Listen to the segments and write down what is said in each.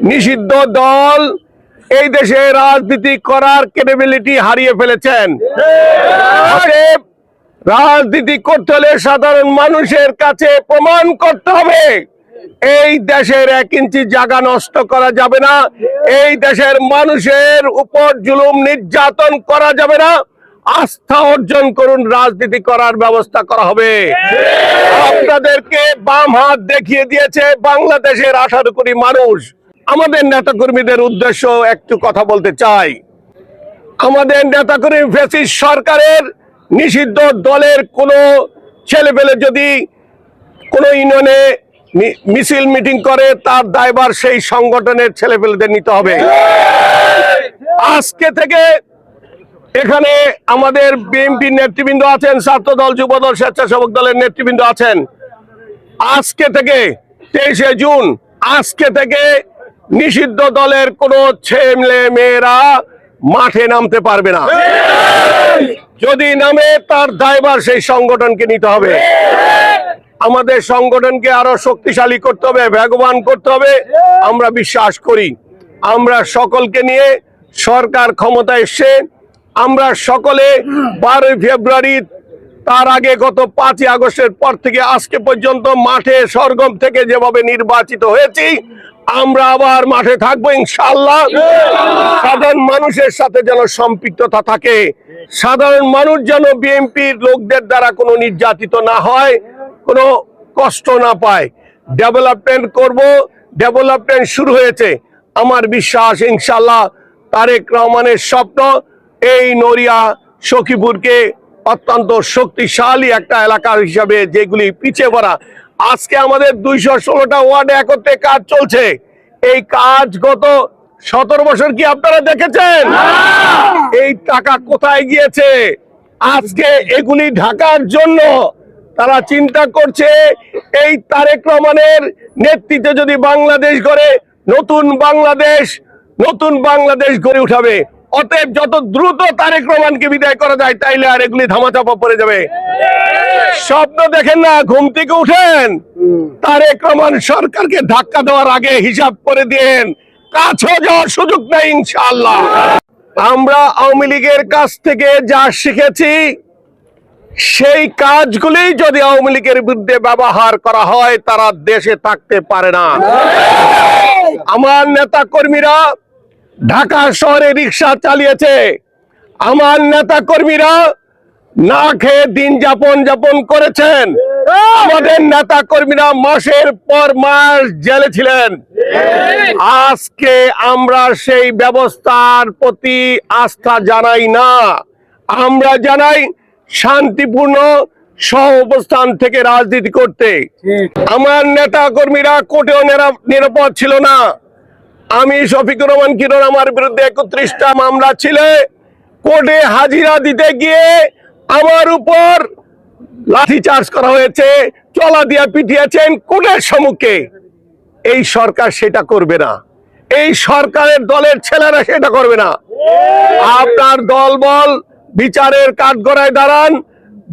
নিষিদ্ধ দল এই দেশে রাজনীতি করার ক্যাপাবিলিটি হারিয়ে ফেলেছেন। রাজনীতি করতে হলে সাধারণ মানুষের কাছে প্রমাণ করতে হবে এই দেশের 1 ইঞ্চি জায়গা নষ্ট করা যাবে না, এই দেশের মানুষের উপর জুলুম নির্যাতন করা যাবে না। আস্থা অর্জন করুন, রাজনীতি করার ব্যবস্থা করা হবে। আপনাদেরকে বাম হাত দেখিয়ে দিয়েছে বাংলাদেশের 18 কোটি মানুষ। আমাদের নেতাকর্মীদের উদ্দেশ্য একটু কথা বলতে চাই। আমাদের নেতাকর্মী ফ্যাসিস্ট সরকারের নিষিদ্ধ দলের কোনো ছেলেপেলে যদি কোনো ইউনিয়নে মিছিল মিটিং করে, তার দায়ভার সেই সংগঠনের ছেলেপেলেদের নিতে হবে। আজকে থেকে এখানে আমাদের বিএনপি নেতৃবৃন্দ আছেন, ছাত্রদল, যুবদল, স্বেচ্ছাসেবক দলের নেতৃবৃন্দ আছেন। আজকে থেকে 23শে জুন আজকে থেকে নিষিদ্ধ দলের কোনো ছেলে মেয়েরা মাঠে নামতে পারবে না। যদি নামে, তার দায়ভার সেই সংগঠনকে নিতে হবে। আমাদের সংগঠনকে আরো শক্তিশালী করতে হবে, বেগবান করতে হবে। আমরা বিশ্বাস করি আমরা সকলকে নিয়ে সরকার ক্ষমতায় এসে আমরা সকলে 12 ফেব্রুয়ারি তার আগে গত 5ই আগস্টের পর থেকে আজকে পর্যন্ত মাঠে সরগম থেকে যেভাবে নির্বাচিত হয়েছি, আমরা আবার মাঠে থাকবো ইনশাআল্লাহ। সাধারণ মানুষের সাথে যেন সম্পৃক্ততা থাকে, সাধারণ মানুষ যেন বিএনপির লোকদের দ্বারা কোনো নির্যাতিত না হয়, কোনো কষ্ট না পায়। ডেভেলপমেন্ট করব, ডেভেলপমেন্ট শুরু হয়েছে। আমার বিশ্বাস ইনশাআল্লাহ তারেক রহমানের স্বপ্ন এই নড়িয়া সখীপুরকে অত্যন্ত শক্তিশালী একটা এলাকা হিসাবে, যেগুলি পিছিয়ে পড়া। আজকে আমাদের 216টা ওয়ার্ডে একত্রে কাজ চলছে। এই কাজ গত 17 বছর কি আপনারা দেখেছেন? এই টাকা কোথায় গিয়েছে? আজকে এগুলি ঢাকার জন্য তারা চিন্তা করছে এই তারেক রহমানের নেতৃত্বে যদি বাংলাদেশ গড়ে, নতুন বাংলাদেশ গড়ে উঠাবে। অতএব যত দ্রুত তারেক রহমানকে বিদায় করা যায়, তাইলে আর এগুলি ধামাচাপা পড়ে যাবে। স্বপ্ন দেখেন না, ঘুম থেকে উঠেন। তারেক রহমান সরকারকে ধাক্কা দেওয়ার আগে হিসাব করে দেন, কাছে যাওয়ার সুযোগ নাই ইনশাআল্লাহ। আমরা আওয়ামী লীগের কাছ থেকে যা শিখেছি, সেই কাজগুলি যদি আওয়ামী লীগের বিরুদ্ধে ব্যবহার করা হয়, তারা দেশে থাকতে পারে না। আমার নেতা কর্মীরা ঢাকা শহরে রিক্সা চালিয়েছে, আমার নেতা কর্মীরা না খেয়ে দিন যাপন করেছেন, আমাদের নেতা কর্মীরা মাসের পর মাস জেলে ছিলেন। আজকে আমরা সেই ব্যবস্থার প্রতি আস্থা জানাই না, আমরা জানাই শান্তিপূর্ণ সহ অবস্থান থেকে রাজনীতি করতে। আমার নেতা কর্মীরা কোর্টেও নিরাপদ ছিল না। আমি শফিকুর রহমান কিরণ, আমার বিরুদ্ধে 31টা মামলা ছিল। কোর্টে হাজিরা দিতে গিয়ে আমার উপর লাঠিচার্জ করা হয়েছে, চলা দিয়া পিটিয়েছেন কোর্টের সম্মুখে। এই সরকার সেটা করবে না, এই সরকারের দলের ছেলেরা সেটা করবে না। আপনার দলবল বিচারের কাঠগড়ায় দাঁড়ান,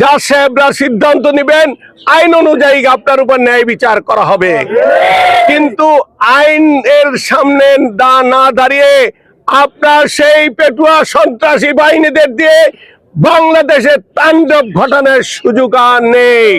জাজ সাহেবরা সিদ্ধান্ত নেবেন, আইন অনুযায়ী আপনার উপর ন্যায় বিচার করা হবে। কিন্তু আইনের সামনে না দাঁড়িয়ে আপনার সেই পেটুয়া সন্ত্রাসী বাহিনীদের দিয়ে বাংলাদেশে তাণ্ডব ঘটানোর সুযোগ আর নেই।